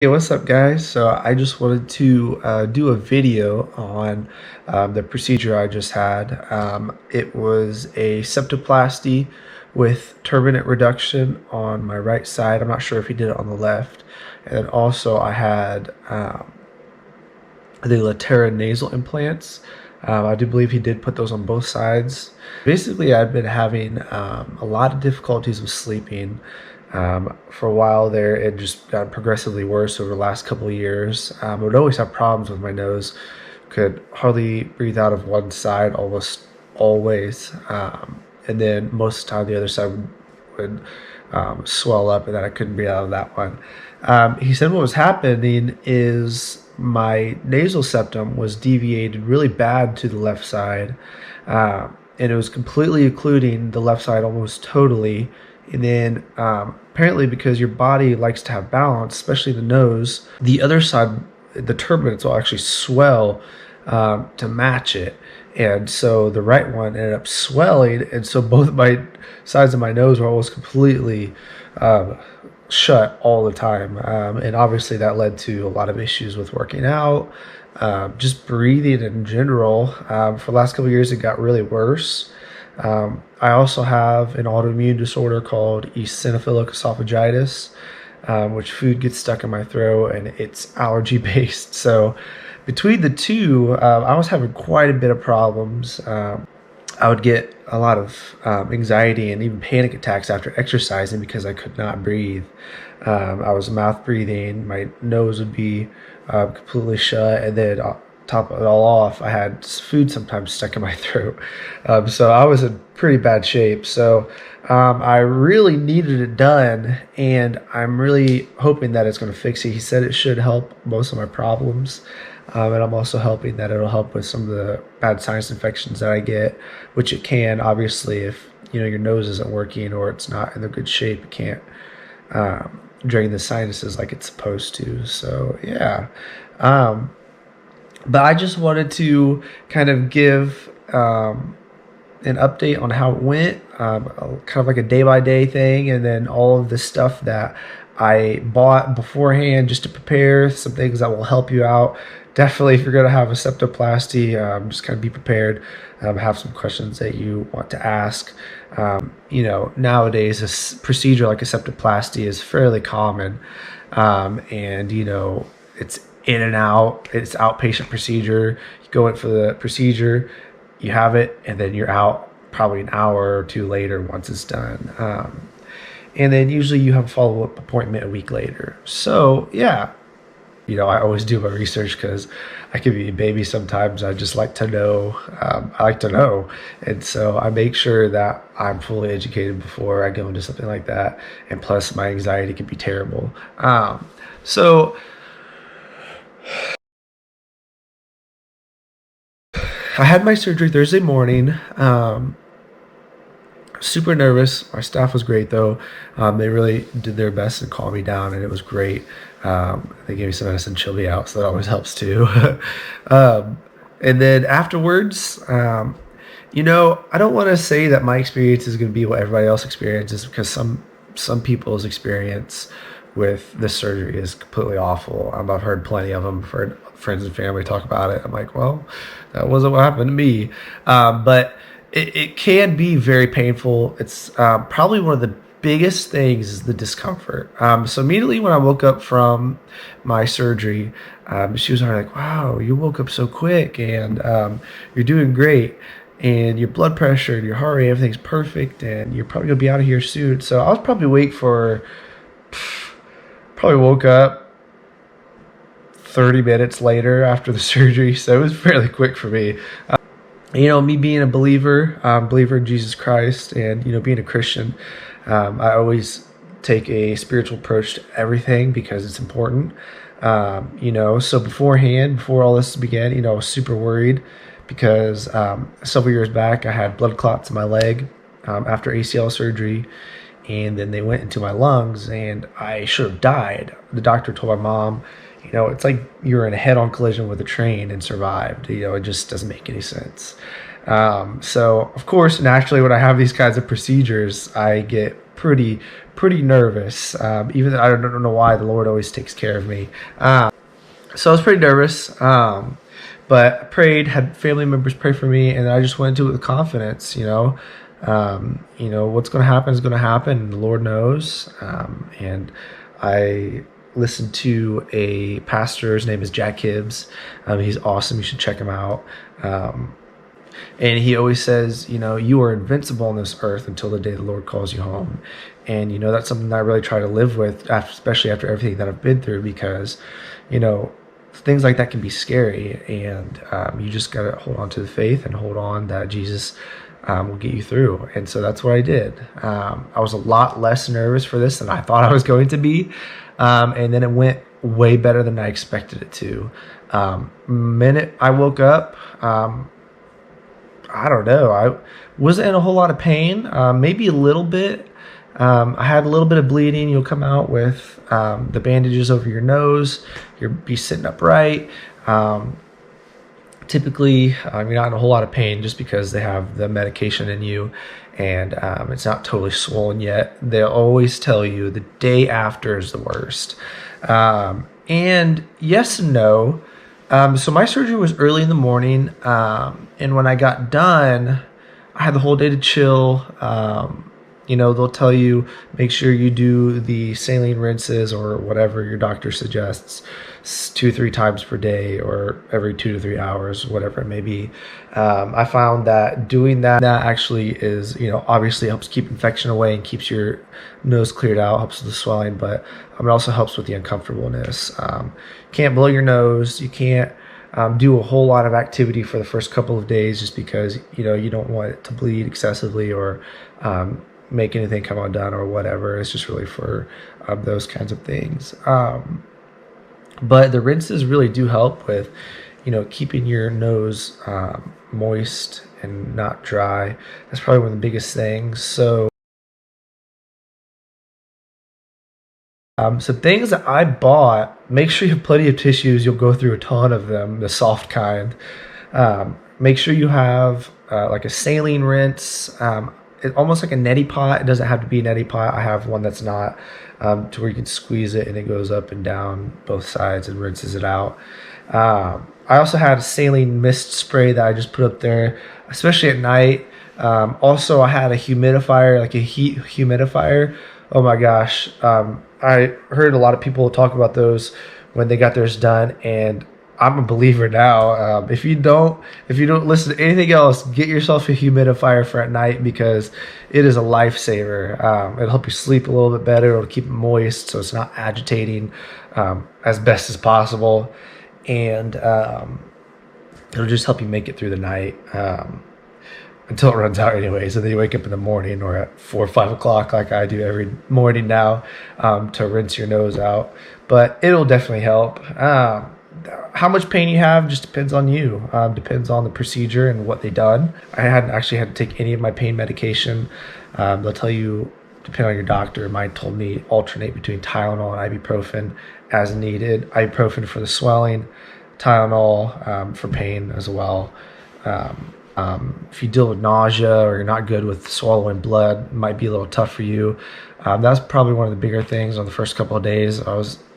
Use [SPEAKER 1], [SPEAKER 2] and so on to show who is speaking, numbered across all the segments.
[SPEAKER 1] Hey, what's up, guys? So I just wanted to do a video on the procedure I just had. It was a septoplasty with turbinate reduction on my right side. I'm not sure if he did it on the left. And then also I had the Latera nasal implants. I do believe he did put those on both sides. Basically, I've been having a lot of difficulties with sleeping. For a while there, it just got progressively worse over the last couple of years. I would always have problems with my nose. Could hardly breathe out of one side almost always. And then most of the time the other side would swell up and then I couldn't breathe out of that one. He said what was happening is my nasal septum was deviated really bad to the left side, and it was completely occluding the left side almost totally. And then apparently because your body likes to have balance, especially the nose, the other side, the turbinates will actually swell to match it. And so the right one ended up swelling, and so both my sides of my nose were almost completely shut all the time. And obviously that led to a lot of issues with working out, just breathing in general. For the last couple of years, it got really worse. I also have an autoimmune disorder called eosinophilic esophagitis, which food gets stuck in my throat and it's allergy based. So between the two, I was having quite a bit of problems. I would get a lot of anxiety and even panic attacks after exercising because I could not breathe. I was mouth breathing, my nose would be completely shut, and then top it all off, I had food sometimes stuck in my throat. So I was in pretty bad shape. So I really needed it done, and I'm really hoping that it's going to fix it. He said it should help most of my problems. And I'm also hoping that it'll help with some of the bad sinus infections that I get, which it can. Obviously, if your nose isn't working or it's not in a good shape, it can't drain the sinuses like it's supposed to. So yeah. But I just wanted to kind of give an update on how it went, kind of like a day by day thing, and then all of the stuff that I bought beforehand just to prepare, some things that will help you out. Definitely, if you're going to have a septoplasty, just kind of be prepared. Have some questions that you want to ask. Nowadays, a procedure like a septoplasty is fairly common, and it's in and out. It's outpatient procedure. You go in for the procedure, you have it, and then you're out probably an hour or two later once it's done. And then usually you have a follow-up appointment a week later. So yeah, I always do my research because I could be a baby sometimes. I just like to know. I like to know. And so I make sure that I'm fully educated before I go into something like that. And plus my anxiety can be terrible. So I had my surgery Thursday morning. Super nervous. My staff was great though. They really did their best to calm me down, and it was great. They gave me some medicine, chilled me out, so that always helps too. And then afterwards, I don't want to say that my experience is going to be what everybody else experiences, because some people's experience with this surgery is completely awful. I've heard plenty of them. Heard friends and family talk about it. I'm like, well, that wasn't what happened to me. But it can be very painful. It's probably one of the biggest things is the discomfort. So immediately when I woke up from my surgery, she was already like, wow, you woke up so quick, and you're doing great, and your blood pressure and your heart rate, everything's perfect, and you're probably gonna be out of here soon. So I was probably awake for probably woke up 30 minutes later after the surgery. So it was fairly quick for me. Me being a believer in Jesus Christ, and being a Christian, I always take a spiritual approach to everything because it's important. So before all this began, I was super worried because several years back I had blood clots in my leg after ACL surgery, and then they went into my lungs, and I should have died. The doctor told my mom, it's like you're in a head-on collision with a train and survived. It just doesn't make any sense. So, of course, naturally, when I have these kinds of procedures, I get pretty nervous. Even though I don't know why, the Lord always takes care of me. So I was pretty nervous. But I prayed, had family members pray for me, and I just went into it with confidence. What's going to happen is going to happen, and the Lord knows. And I listened to a pastor. His name is Jack Hibbs. He's awesome. You should check him out. And he always says, you are invincible on this earth until the day the Lord calls you home. And, that's something that I really try to live with, especially after everything that I've been through, because, things like that can be scary. And you just got to hold on to the faith and hold on that Jesus will get you through. And so that's what I did. I was a lot less nervous for this than I thought I was going to be. And then it went way better than I expected it to. Minute I woke up, I don't know. I wasn't in a whole lot of pain, maybe a little bit. I had a little bit of bleeding. You'll come out with the bandages over your nose. You'll be sitting upright. Typically, you're not in a whole lot of pain just because they have the medication in you, and it's not totally swollen yet. They'll always tell you the day after is the worst. And yes and no. So my surgery was early in the morning, and when I got done, I had the whole day to chill. They'll tell you, make sure you do the saline rinses or whatever your doctor suggests 2-3 times per day or every 2 to 3 hours, whatever it may be. I found that doing that actually is, obviously helps keep infection away and keeps your nose cleared out, helps with the swelling, but it also helps with the uncomfortableness. Can't blow your nose. You can't do a whole lot of activity for the first couple of days just because, you don't want it to bleed excessively or make anything come undone or whatever. It's just really for those kinds of things. But the rinses really do help with, keeping your nose moist and not dry. That's probably one of the biggest things. So some things that I bought, make sure you have plenty of tissues. You'll go through a ton of them, the soft kind. Make sure you have like a saline rinse, almost like a neti pot. It doesn't have to be a neti pot. I have one that's not, to where you can squeeze it and it goes up and down both sides and rinses it out. I also had a saline mist spray that I just put up there, especially at night. Also, I had a humidifier, like a heat humidifier. Oh my gosh. I heard a lot of people talk about those when they got theirs done, and I'm a believer now. If you don't listen to anything else, get yourself a humidifier for at night because it is a lifesaver. It'll help you sleep a little bit better. It'll keep it moist so it's not agitating as best as possible, and it'll just help you make it through the night until it runs out anyways. And then you wake up in the morning or at 4 or 5 o'clock like I do every morning now to rinse your nose out. But it'll definitely help. How much pain you have just depends on you. Depends on the procedure and what they done. I hadn't actually had to take any of my pain medication. They'll tell you, depending on your doctor. Mine told me alternate between Tylenol and ibuprofen as needed. Ibuprofen for the swelling, Tylenol for pain as well. If you deal with nausea or you're not good with swallowing blood, it might be a little tough for you. That's probably one of the bigger things on the first couple of days.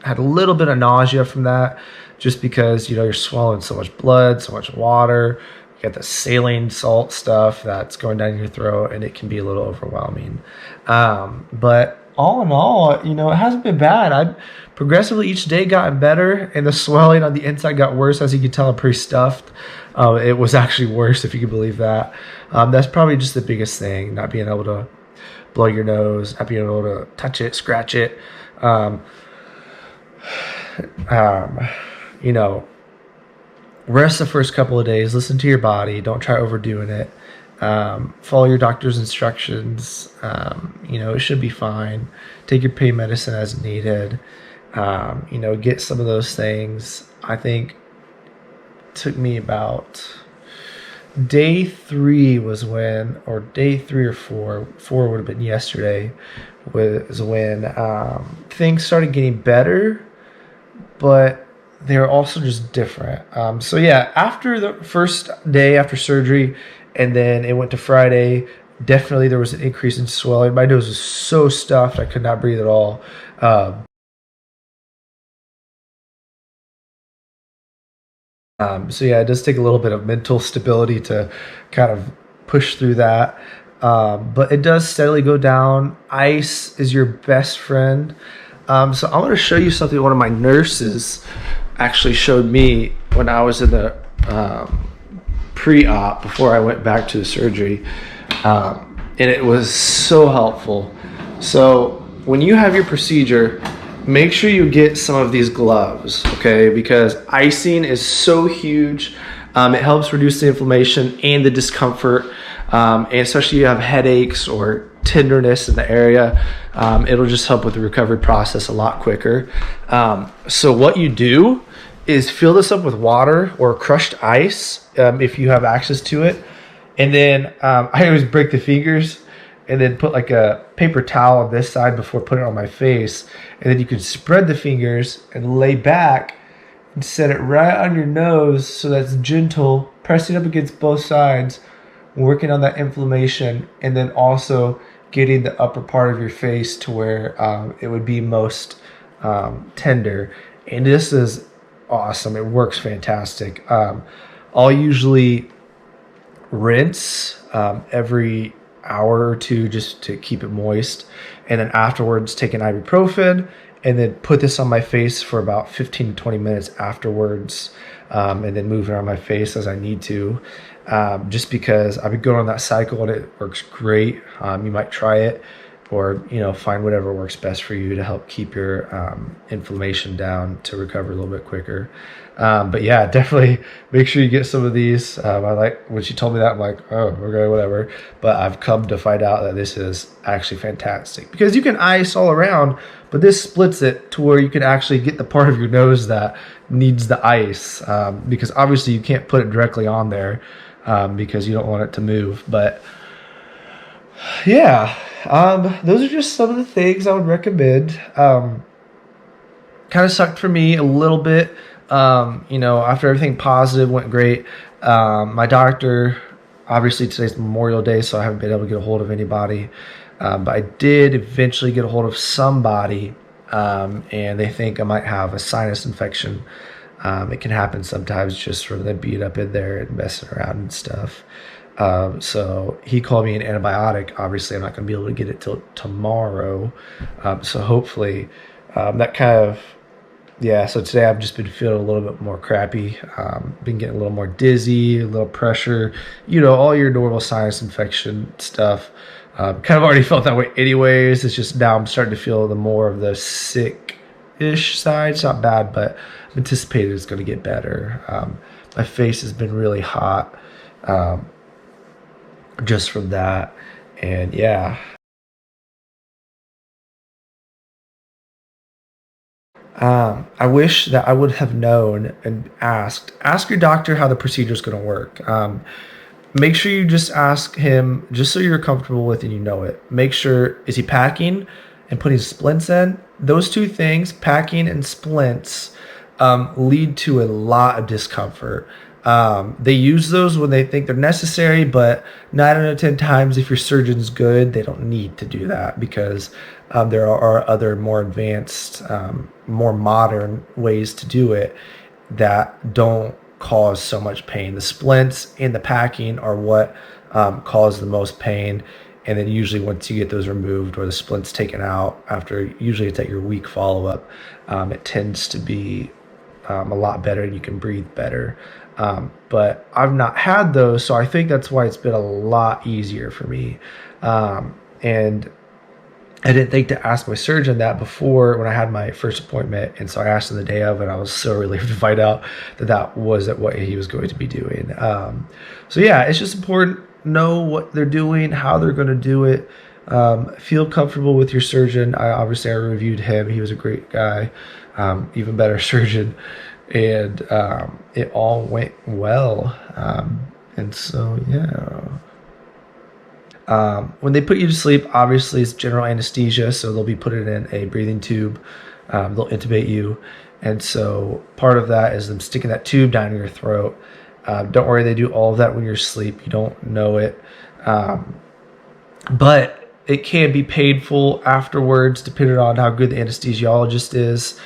[SPEAKER 1] Had a little bit of nausea from that just because, you're swallowing so much blood, so much water. You got the saline salt stuff that's going down your throat, and it can be a little overwhelming. But all in all, it hasn't been bad. I've progressively each day gotten better, and the swelling on the inside got worse. As you can tell, I'm pretty stuffed. It was actually worse, if you can believe that. That's probably just the biggest thing, not being able to blow your nose, not being able to touch it, scratch it. Rest the first couple of days, listen to your body, don't try overdoing it. Follow your doctor's instructions. It should be fine. Take your pain medicine as needed. Get some of those things. I think it took me about day 3 was when, or day 3 or 4 would have been yesterday, was when things started getting better, but they're also just different. So yeah, after the first day after surgery, and then it went to Friday, definitely there was an increase in swelling. My nose was so stuffed I could not breathe at all. Um, so yeah, it does take a little bit of mental stability to kind of push through that. But it does steadily go down. Ice is your best friend. So I want to show you something one of my nurses actually showed me when I was in the pre-op before I went back to the surgery. And it was so helpful. So when you have your procedure, make sure you get some of these gloves, okay? Because icing is so huge. It helps reduce the inflammation and the discomfort, and especially if you have headaches or tenderness in the area, it'll just help with the recovery process a lot quicker. So what you do is fill this up with water or crushed ice, if you have access to it. And then I always break the fingers and then put like a paper towel on this side before putting it on my face. And then you can spread the fingers and lay back and set it right on your nose so that's gentle, pressing up against both sides, working on that inflammation, and then also getting the upper part of your face to where it would be most tender. And this is awesome. It works fantastic. I'll usually rinse every hour or two just to keep it moist, and then afterwards take an ibuprofen and then put this on my face for about 15 to 20 minutes afterwards, and then move it on my face as I need to, just because I've been going on that cycle and it works great. You might try it, or find whatever works best for you to help keep your inflammation down to recover a little bit quicker. But yeah, definitely make sure you get some of these. I like when she told me that, I'm like, oh, okay, whatever. But I've come to find out that this is actually fantastic because you can ice all around, but this splits it to where you can actually get the part of your nose that needs the ice, because obviously you can't put it directly on there, because you don't want it to move. But yeah, those are just some of the things I would recommend. Kind of sucked for me a little bit. After everything positive went great, my doctor, obviously today's Memorial Day, so I haven't been able to get a hold of anybody. But I did eventually get a hold of somebody, and they think I might have a sinus infection. It can happen sometimes just from them being up in there and messing around and stuff. So he called me an antibiotic. Obviously, I'm not going to be able to get it till tomorrow. So hopefully, that kind of, yeah. So today I've just been feeling a little bit more crappy. Been getting a little more dizzy, a little pressure, all your normal sinus infection stuff. Kind of already felt that way anyways. It's just now I'm starting to feel the more of the sick-ish side. It's not bad, but I'm anticipating it's going to get better. My face has been really hot, just from that. And yeah. I wish that I would have known and ask your doctor how the procedure is going to work. Make sure you just ask him just so you're comfortable with and you know it. Make sure, is he packing and putting splints in? Those two things, packing and splints, lead to a lot of discomfort. They use those when they think they're necessary, but 9 out of 10 times, if your surgeon's good, they don't need to do that because there are other more advanced, more modern ways to do it that don't cause so much pain. The splints and the packing are what cause the most pain. And then usually once you get those removed or the splints taken out, usually it's at your week follow-up, it tends to be a lot better and you can breathe better. But I've not had those, so I think that's why it's been a lot easier for me. And I didn't think to ask my surgeon that before when I had my first appointment, and so I asked him the day of, and I was so relieved to find out that wasn't what he was going to be doing. So yeah, it's just important to know what they're doing, how they're going to do it. Feel comfortable with your surgeon. I reviewed him. He was a great guy, even better surgeon, and it all went well. And so yeah. When they put you to sleep, obviously it's general anesthesia, so they'll be putting in a breathing tube. They'll intubate you, and so part of that is them sticking that tube down your throat. Don't worry, they do all of that when you're asleep. You don't know it. but it can be painful afterwards, depending on how good the anesthesiologist is.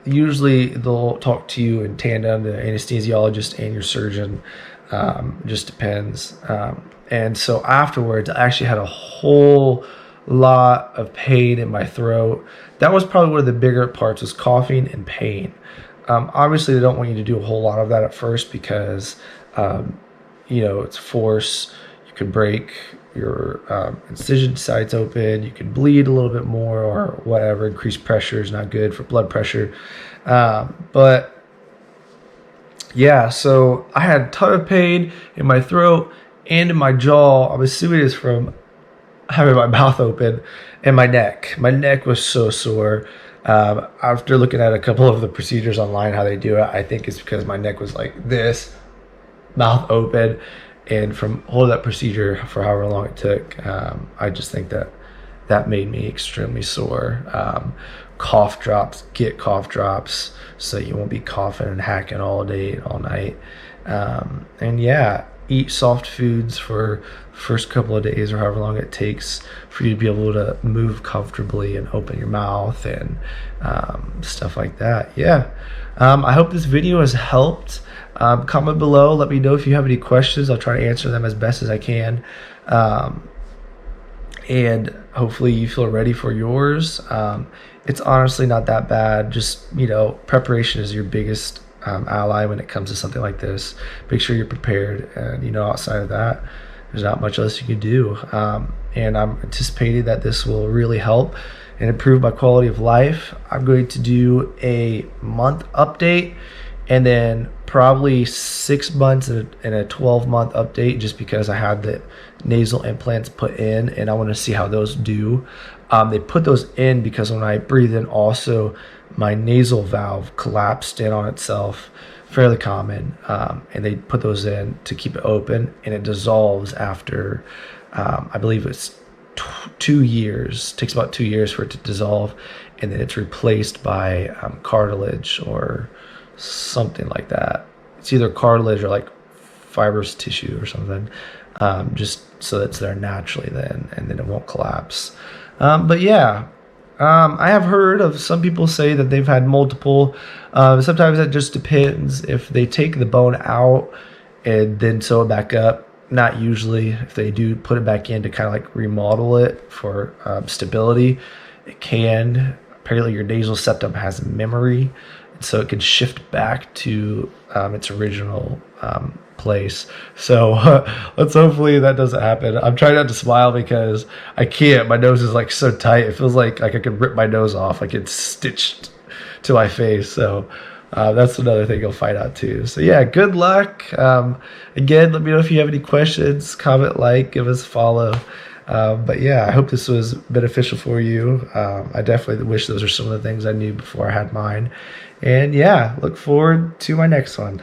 [SPEAKER 1] Usually, they'll talk to you in tandem, the anesthesiologist and your surgeon. Just depends. And so afterwards, I actually had a whole lot of pain in my throat. That was probably one of the bigger parts, was coughing and pain. Obviously, they don't want you to do a whole lot of that at first because, it's force. You could break your incision sites open. You can bleed a little bit more or whatever. Increased pressure is not good for blood pressure. But yeah, so I had a ton of pain in my throat and in my jaw. I'm assuming it's from having my mouth open, and my neck. My neck was so sore. After looking at a couple of the procedures online, how they do it, I think it's because my neck was like this, mouth open, and from holding that procedure for however long it took, I just think that made me extremely sore. Cough drops, get cough drops so you won't be coughing and hacking all day, all night. And yeah, eat soft foods for first couple of days or however long it takes for you to be able to move comfortably and open your mouth and stuff like that. Yeah. I hope this video has helped. Comment below. Let me know if you have any questions. I'll try to answer them as best as I can. And hopefully you feel ready for yours. It's honestly not that bad. Just, preparation is your biggest ally when it comes to something like this. Make sure you're prepared, and outside of that, there's not much else you can do. And I'm anticipating that this will really help and improve my quality of life. I'm going to do a month update, and then probably 6 months and a 12-month update, just because I had the nasal implants put in and I want to see how those do. They put those in because when I breathe in, also my nasal valve collapsed in on itself, fairly common, and they put those in to keep it open, and it dissolves after I believe it's 2 years. It takes about 2 years for it to dissolve, and then it's replaced by cartilage or something like that. It's either cartilage or like fibrous tissue or something, just so that's there naturally then, and then it won't collapse. But yeah, I have heard of some people say that they've had multiple. Sometimes that just depends if they take the bone out and then sew it back up. Not usually. If they do put it back in to kind of like remodel it for stability, it can. Apparently your nasal septum has memory, so it can shift back to its original place. So let's hopefully that doesn't happen. I'm trying not to smile because I can't. My nose is like so tight. It feels like I could rip my nose off, like it's stitched to my face. So that's another thing you'll find out too. So yeah, good luck. Again, let me know if you have any questions. Comment, like, give us a follow. But yeah, I hope this was beneficial for you. I definitely wish those are some of the things I knew before I had mine. And yeah, look forward to my next one.